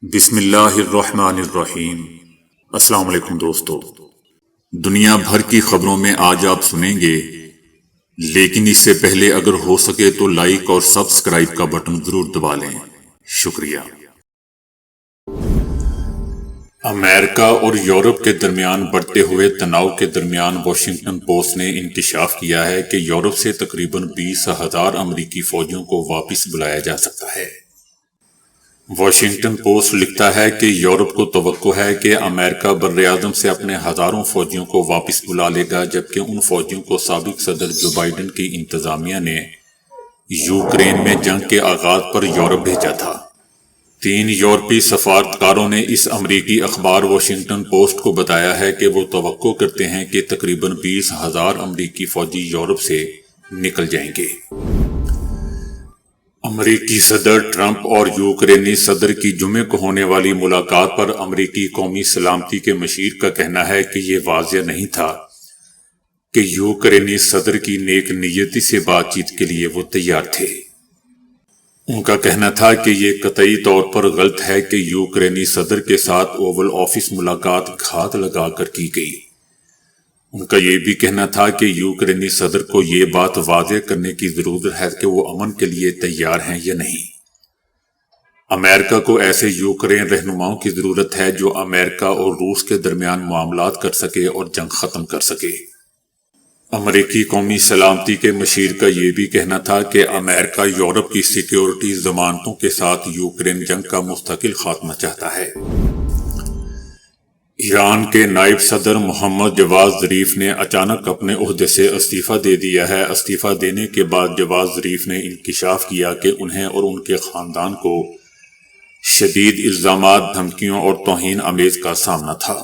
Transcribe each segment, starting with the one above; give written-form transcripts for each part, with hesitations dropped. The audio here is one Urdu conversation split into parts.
بسم اللہ الرحمن الرحیم۔ السلام علیکم دوستو، دنیا بھر کی خبروں میں آج آپ سنیں گے، لیکن اس سے پہلے اگر ہو سکے تو لائک اور سبسکرائب کا بٹن ضرور دبا لیں۔ شکریہ۔ امریکہ اور یورپ کے درمیان بڑھتے ہوئے تناؤ کے درمیان واشنگٹن پوسٹ نے انکشاف کیا ہے کہ یورپ سے تقریباً 20,000 امریکی فوجیوں کو واپس بلایا جا سکتا ہے۔ واشنگٹن پوسٹ لکھتا ہے کہ یورپ کو توقع ہے کہ امریکہ براعظم سے اپنے ہزاروں فوجیوں کو واپس بلا لے گا، جبکہ ان فوجیوں کو سابق صدر جو بائیڈن کی انتظامیہ نے یوکرین میں جنگ کے آغاز پر یورپ بھیجا تھا۔ 3 یورپی سفارتکاروں نے اس امریکی اخبار واشنگٹن پوسٹ کو بتایا ہے کہ وہ توقع کرتے ہیں کہ تقریباً 20,000 امریکی فوجی یورپ سے نکل جائیں گے۔ امریکی صدر ٹرمپ اور یوکرینی صدر کی جمعے کو ہونے والی ملاقات پر امریکی قومی سلامتی کے مشیر کا کہنا ہے کہ یہ واضح نہیں تھا کہ یوکرینی صدر کی نیک نیتی سے بات چیت کے لیے وہ تیار تھے۔ ان کا کہنا تھا کہ یہ قطعی طور پر غلط ہے کہ یوکرینی صدر کے ساتھ اوول آفس ملاقات گھات لگا کر کی گئی۔ ان کا یہ بھی کہنا تھا کہ یوکرینی صدر کو یہ بات واضح کرنے کی ضرورت ہے کہ وہ امن کے لیے تیار ہیں یا نہیں۔ امریکہ کو ایسے یوکرین رہنماؤں کی ضرورت ہے جو امریکہ اور روس کے درمیان معاملات کر سکے اور جنگ ختم کر سکے۔ امریکی قومی سلامتی کے مشیر کا یہ بھی کہنا تھا کہ امریکہ یورپ کی سیکیورٹی ضمانتوں کے ساتھ یوکرین جنگ کا مستقل خاتمہ چاہتا ہے۔ ایران کے نائب صدر محمد جواد ظریف نے اچانک اپنے عہدے سے استعفیٰ دے دیا ہے۔ استعفیٰ دینے کے بعد جواد ظریف نے انکشاف کیا کہ انہیں اور ان کے خاندان کو شدید الزامات، دھمکیوں اور توہین آمیز کا سامنا تھا۔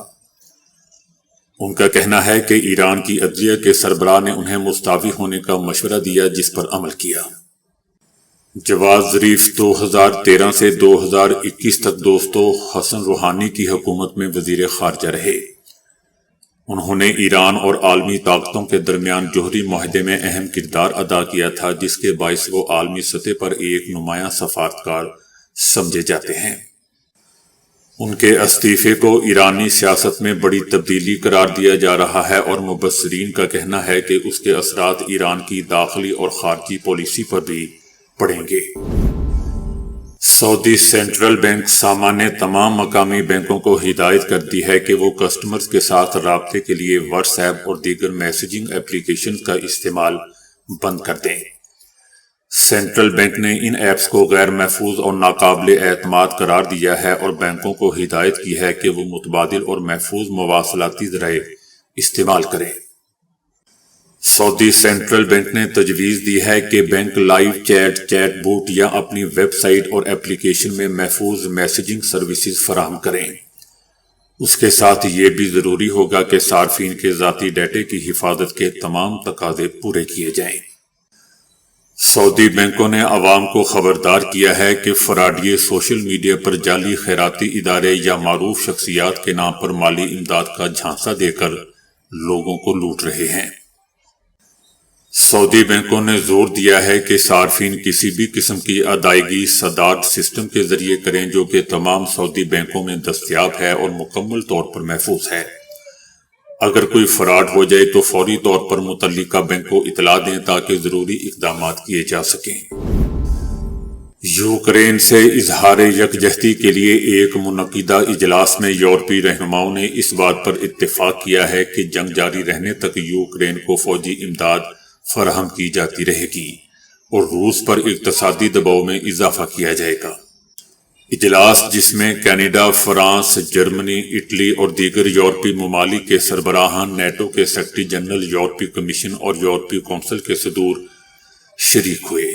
ان کا کہنا ہے کہ ایران کی عدلیہ کے سربراہ نے انہیں مستعفی ہونے کا مشورہ دیا، جس پر عمل کیا۔ جواد ظریف 2013 سے 2021 تک دوستو حسن روحانی کی حکومت میں وزیر خارجہ رہے۔ انہوں نے ایران اور عالمی طاقتوں کے درمیان جوہری معاہدے میں اہم کردار ادا کیا تھا، جس کے باعث وہ عالمی سطح پر ایک نمایاں سفارتکار سمجھے جاتے ہیں۔ ان کے استعفے کو ایرانی سیاست میں بڑی تبدیلی قرار دیا جا رہا ہے اور مبصرین کا کہنا ہے کہ اس کے اثرات ایران کی داخلی اور خارجی پالیسی پر بھی پڑیں گے۔ سعودی سینٹرل بینک ساما نے تمام مقامی بینکوں کو ہدایت کر دی ہے کہ وہ کسٹمرز کے ساتھ رابطے کے لیے واٹس ایپ اور دیگر میسیجنگ ایپلیکیشن کا استعمال بند کر دیں۔ سینٹرل بینک نے ان ایپس کو غیر محفوظ اور ناقابل اعتماد قرار دیا ہے اور بینکوں کو ہدایت کی ہے کہ وہ متبادل اور محفوظ مواصلاتی ذرائع استعمال کریں۔ سعودی سینٹرل بینک نے تجویز دی ہے کہ بینک لائیو چیٹ بوٹ یا اپنی ویب سائٹ اور ایپلیکیشن میں محفوظ میسیجنگ سروسز فراہم کریں۔ اس کے ساتھ یہ بھی ضروری ہوگا کہ صارفین کے ذاتی ڈیٹے کی حفاظت کے تمام تقاضے پورے کیے جائیں۔ سعودی بینکوں نے عوام کو خبردار کیا ہے کہ فراڈیے سوشل میڈیا پر جعلی خیراتی ادارے یا معروف شخصیات کے نام پر مالی امداد کا جھانسا دے کر لوگوں کو لوٹ رہے ہیں۔ سعودی بینکوں نے زور دیا ہے کہ صارفین کسی بھی قسم کی ادائیگی سداد سسٹم کے ذریعے کریں جو کہ تمام سعودی بینکوں میں دستیاب ہے اور مکمل طور پر محفوظ ہے۔ اگر کوئی فراڈ ہو جائے تو فوری طور پر متعلقہ بینک کو اطلاع دیں تاکہ ضروری اقدامات کیے جا سکیں۔ یوکرین سے اظہار یکجہتی کے لیے ایک منعقدہ اجلاس میں یورپی رہنماؤں نے اس بات پر اتفاق کیا ہے کہ جنگ جاری رہنے تک یوکرین کو فوجی امداد فراہم کی جاتی رہے گی اور روس پر اقتصادی دباؤ میں اضافہ کیا جائے گا۔ اجلاس، جس میں کینیڈا، فرانس، جرمنی، اٹلی اور دیگر یورپی ممالک کے سربراہان، نیٹو کے سیکرٹری جنرل، یورپی کمیشن اور یورپی کونسل کے صدور شریک ہوئے،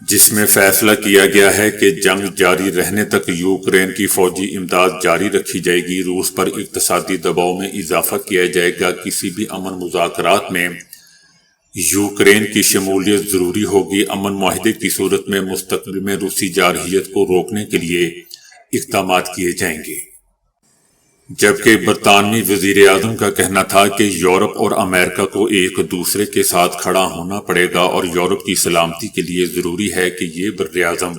جس میں فیصلہ کیا گیا ہے کہ جنگ جاری رہنے تک یوکرین کی فوجی امداد جاری رکھی جائے گی، روس پر اقتصادی دباؤ میں اضافہ کیا جائے گا، کسی بھی امن مذاکرات میں یوکرین کی شمولیت ضروری ہوگی، امن معاہدے کی صورت میں مستقبل میں روسی جارحیت کو روکنے کے لیے اقدامات کیے جائیں گے۔ جبکہ برطانوی وزیر اعظم کا کہنا تھا کہ یورپ اور امریکہ کو ایک دوسرے کے ساتھ کھڑا ہونا پڑے گا اور یورپ کی سلامتی کے لیے ضروری ہے کہ یہ براعظم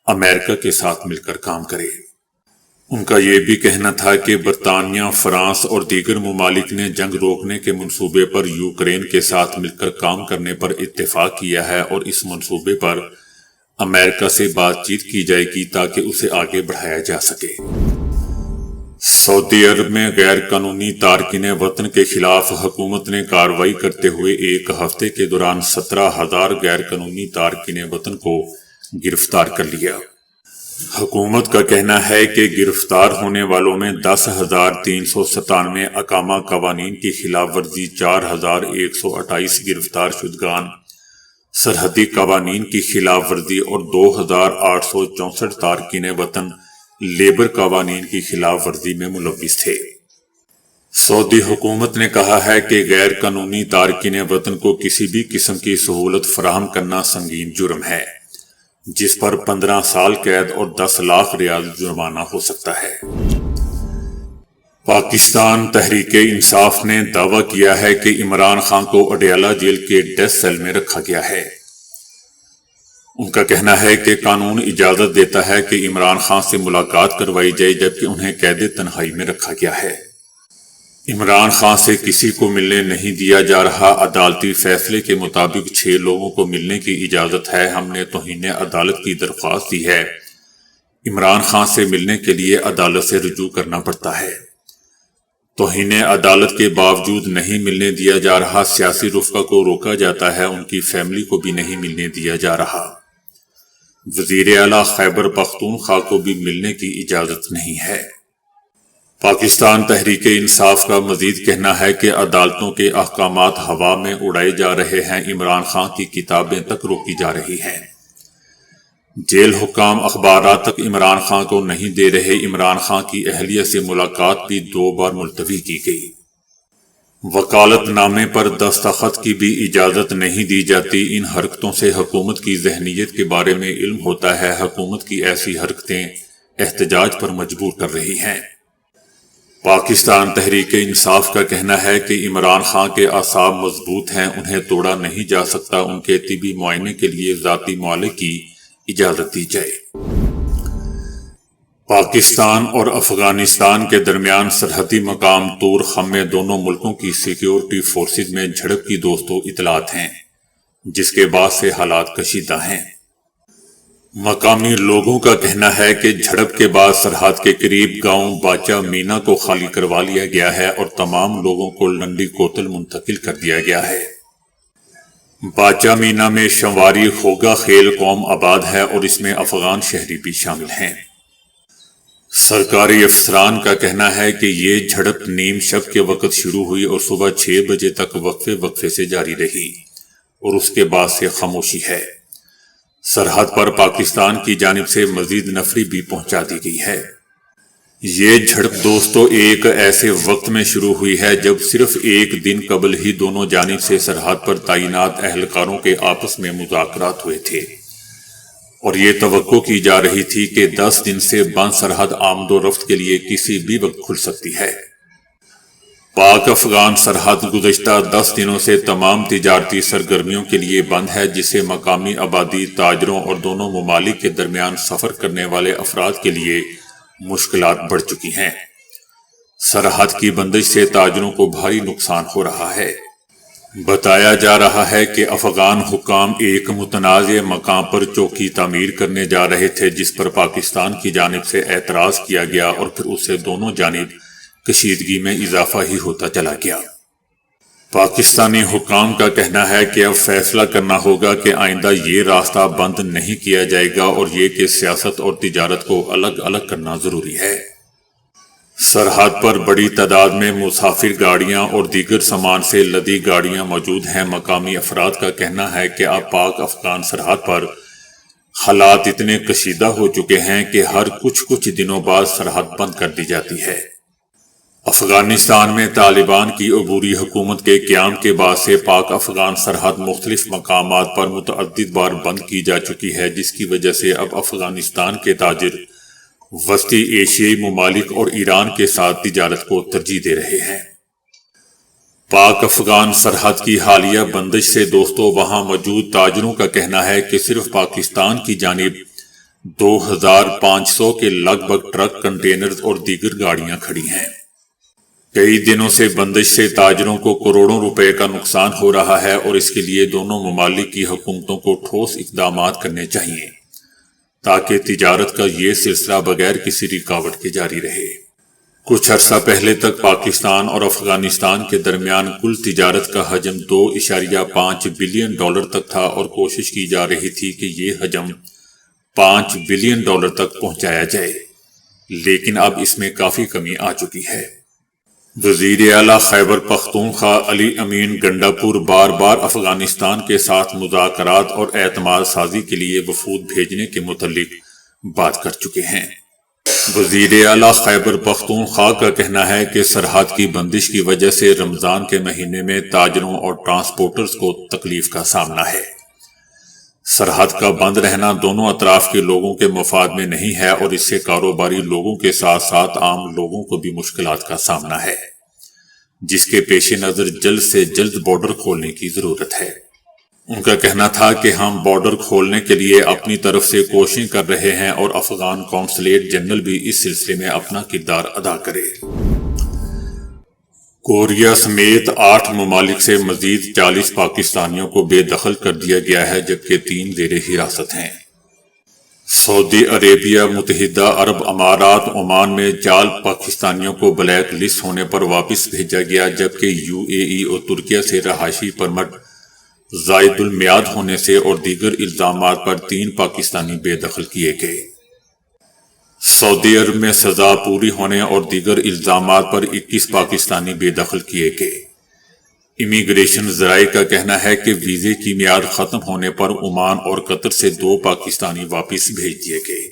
امریکہ کے ساتھ مل کر کام کرے۔ ان کا یہ بھی کہنا تھا کہ برطانیہ، فرانس اور دیگر ممالک نے جنگ روکنے کے منصوبے پر یوکرین کے ساتھ مل کر کام کرنے پر اتفاق کیا ہے اور اس منصوبے پر امریکہ سے بات چیت کی جائے گی تاکہ اسے آگے بڑھایا جا سکے۔ سعودی عرب میں غیر قانونی تارکین وطن کے خلاف حکومت نے کارروائی کرتے ہوئے ایک ہفتے کے دوران 17,000 غیر قانونی تارکین وطن کو گرفتار کر لیا۔ حکومت کا کہنا ہے کہ گرفتار ہونے والوں میں 10,397 اقامہ قوانین کی خلاف ورزی، 4,128 گرفتار شدگان سرحدی قوانین کی خلاف ورزی اور 2,864 تارکین وطن لیبر قوانین کی خلاف ورزی میں ملوث تھے۔ سعودی حکومت نے کہا ہے کہ غیر قانونی تارکین وطن کو کسی بھی قسم کی سہولت فراہم کرنا سنگین جرم ہے، جس پر 15 سال قید اور 10 لاکھ ریال جرمانہ ہو سکتا ہے۔ پاکستان تحریک انصاف نے دعویٰ کیا ہے کہ عمران خان کو اڈیالہ جیل کے ڈیتھ سیل میں رکھا گیا ہے۔ ان کا کہنا ہے کہ قانون اجازت دیتا ہے کہ عمران خان سے ملاقات کروائی جائے، جبکہ انہیں قید تنہائی میں رکھا گیا ہے۔ عمران خان سے کسی کو ملنے نہیں دیا جا رہا۔ عدالتی فیصلے کے مطابق 6 لوگوں کو ملنے کی اجازت ہے۔ ہم نے توہین عدالت کی درخواست دی ہے۔ عمران خان سے ملنے کے لیے عدالت سے رجوع کرنا پڑتا ہے۔ توہین عدالت کے باوجود نہیں ملنے دیا جا رہا۔ سیاسی رفقا کو روکا جاتا ہے، ان کی فیملی کو بھی نہیں ملنے دیا جا رہا۔ وزیر اعلیٰ خیبر پختونخوا کو بھی ملنے کی اجازت نہیں ہے۔ پاکستان تحریک انصاف کا مزید کہنا ہے کہ عدالتوں کے احکامات ہوا میں اڑائے جا رہے ہیں۔ عمران خان کی کتابیں تک روکی جا رہی ہیں۔ جیل حکام اخبارات تک عمران خان کو نہیں دے رہے۔ عمران خان کی اہلیہ سے ملاقات بھی 2 بار ملتوی کی گئی۔ وکالت نامے پر دستخط کی بھی اجازت نہیں دی جاتی۔ ان حرکتوں سے حکومت کی ذہنیت کے بارے میں علم ہوتا ہے۔ حکومت کی ایسی حرکتیں احتجاج پر مجبور کر رہی ہیں۔ پاکستان تحریک انصاف کا کہنا ہے کہ عمران خان کے اعصاب مضبوط ہیں، انہیں توڑا نہیں جا سکتا۔ ان کے طبی معائنے کے لیے ذاتی معالجے کی اجازت دی جائے۔ پاکستان اور افغانستان کے درمیان سرحدی مقام طور خم میں دونوں ملکوں کی سیکیورٹی فورسز میں جھڑپ کی دوستوں اطلاعات ہیں، جس کے بعد سے حالات کشیدہ ہیں۔ مقامی لوگوں کا کہنا ہے کہ جھڑپ کے بعد سرحد کے قریب گاؤں باچا مینا کو خالی کروا لیا گیا ہے اور تمام لوگوں کو لنڈی کوتل منتقل کر دیا گیا ہے۔ باچا مینا میں شمواری خوگا خیل قوم آباد ہے اور اس میں افغان شہری بھی شامل ہیں۔ سرکاری افسران کا کہنا ہے کہ یہ جھڑپ نیم شب کے وقت شروع ہوئی اور صبح 6 بجے تک وقفے سے جاری رہی اور اس کے بعد سے خاموشی ہے۔ سرحد پر پاکستان کی جانب سے مزید نفری بھی پہنچا دی گئی ہے۔ یہ جھڑپ دوستو ایک ایسے وقت میں شروع ہوئی ہے جب صرف ایک دن قبل ہی دونوں جانب سے سرحد پر تعینات اہلکاروں کے آپس میں مذاکرات ہوئے تھے اور یہ توقع کی جا رہی تھی کہ 10 دن سے بند سرحد آمد و رفت کے لیے کسی بھی وقت کھل سکتی ہے۔ پاک افغان سرحد گزشتہ 10 دنوں سے تمام تجارتی سرگرمیوں کے لیے بند ہے، جسے مقامی آبادی، تاجروں اور دونوں ممالک کے درمیان سفر کرنے والے افراد کے لیے مشکلات بڑھ چکی ہیں۔ سرحد کی بندش سے تاجروں کو بھاری نقصان ہو رہا ہے۔ بتایا جا رہا ہے کہ افغان حکام ایک متنازع مقام پر چوکی تعمیر کرنے جا رہے تھے، جس پر پاکستان کی جانب سے اعتراض کیا گیا اور پھر اس سے دونوں جانب کشیدگی میں اضافہ ہی ہوتا چلا گیا۔ پاکستانی حکام کا کہنا ہے کہ اب فیصلہ کرنا ہوگا کہ آئندہ یہ راستہ بند نہیں کیا جائے گا اور یہ کہ سیاست اور تجارت کو الگ الگ کرنا ضروری ہے۔ سرحد پر بڑی تعداد میں مسافر گاڑیاں اور دیگر سامان سے لدی گاڑیاں موجود ہیں۔ مقامی افراد کا کہنا ہے کہ اب پاک افغان سرحد پر حالات اتنے کشیدہ ہو چکے ہیں کہ ہر کچھ دنوں بعد سرحد بند کر دی جاتی ہے۔ افغانستان میں طالبان کی عبوری حکومت کے قیام کے بعد سے پاک افغان سرحد مختلف مقامات پر متعدد بار بند کی جا چکی ہے، جس کی وجہ سے اب افغانستان کے تاجر وسطی ایشیائی ممالک اور ایران کے ساتھ تجارت کو ترجیح دے رہے ہیں۔ پاک افغان سرحد کی حالیہ بندش سے دوستو وہاں موجود تاجروں کا کہنا ہے کہ صرف پاکستان کی جانب 2500 کے لگ بھگ ٹرک، کنٹینرز اور دیگر گاڑیاں کھڑی ہیں۔ کئی دنوں سے بندش سے تاجروں کو کروڑوں روپے کا نقصان ہو رہا ہے اور اس کے لیے دونوں ممالک کی حکومتوں کو ٹھوس اقدامات کرنے چاہیے تاکہ تجارت کا یہ سلسلہ بغیر کسی رکاوٹ کے جاری رہے۔ کچھ عرصہ پہلے تک پاکستان اور افغانستان کے درمیان کل تجارت کا حجم $2.5 بلین تک تھا اور کوشش کی جا رہی تھی کہ یہ حجم $5 بلین تک پہنچایا جائے، لیکن اب اس میں کافی کمی آ چکی ہے۔ وزیر اعلیٰ خیبر پختونخوا علی امین گنڈاپور بار بار افغانستان کے ساتھ مذاکرات اور اعتماد سازی کے لیے وفود بھیجنے کے متعلق بات کر چکے ہیں۔ وزیر اعلیٰ خیبر پختونخوا کا کہنا ہے کہ سرحد کی بندش کی وجہ سے رمضان کے مہینے میں تاجروں اور ٹرانسپورٹرز کو تکلیف کا سامنا ہے۔ سرحد کا بند رہنا دونوں اطراف کے لوگوں کے مفاد میں نہیں ہے اور اس سے کاروباری لوگوں کے ساتھ ساتھ عام لوگوں کو بھی مشکلات کا سامنا ہے، جس کے پیش نظر جلد سے جلد بارڈر کھولنے کی ضرورت ہے۔ ان کا کہنا تھا کہ ہم بارڈر کھولنے کے لیے اپنی طرف سے کوششیں کر رہے ہیں اور افغان قونصلیٹ جنرل بھی اس سلسلے میں اپنا کردار ادا کرے۔ کوریا سمیت 8 ممالک سے مزید 40 پاکستانیوں کو بے دخل کر دیا گیا ہے، جبکہ 3 زیر حراست ہیں۔ سعودی عربیہ، متحدہ عرب امارات، عمان میں جعل پاکستانیوں کو بلیک لسٹ ہونے پر واپس بھیجا گیا، جبکہ UAE اور ترکیہ سے رہائشی پرمٹ زائد المیعاد ہونے سے اور دیگر الزامات پر 3 پاکستانی بے دخل کیے گئے۔ سعودی عرب میں سزا پوری ہونے اور دیگر الزامات پر 21 پاکستانی بے دخل کیے گئے۔ امیگریشن ذرائع کا کہنا ہے کہ ویزے کی میعاد ختم ہونے پر عمان اور قطر سے 2 پاکستانی واپس بھیج دیے گئے۔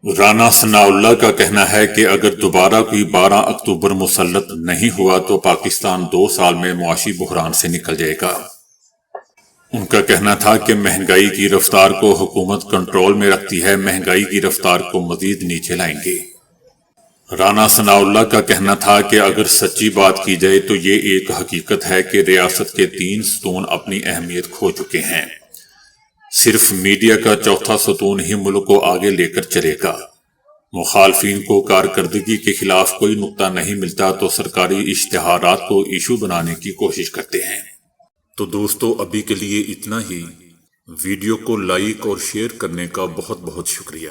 رانا ثناء اللہ کا کہنا ہے کہ اگر دوبارہ کوئی 12 اکتوبر مسلط نہیں ہوا تو پاکستان 2 سال میں معاشی بحران سے نکل جائے گا۔ ان کا کہنا تھا کہ مہنگائی کی رفتار کو حکومت کنٹرول میں رکھتی ہے، مہنگائی کی رفتار کو مزید نیچے لائیں گے۔ رانا ثناء اللہ کا کہنا تھا کہ اگر سچی بات کی جائے تو یہ ایک حقیقت ہے کہ ریاست کے 3 ستون اپنی اہمیت کھو چکے ہیں، صرف میڈیا کا چوتھا ستون ہی ملک کو آگے لے کر چلے گا۔ مخالفین کو کارکردگی کے خلاف کوئی نقطہ نہیں ملتا تو سرکاری اشتہارات کو ایشو بنانے کی کوشش کرتے ہیں۔ تو دوستو، ابھی کے لیے اتنا ہی۔ ویڈیو کو لائک اور شیئر کرنے کا بہت بہت شکریہ۔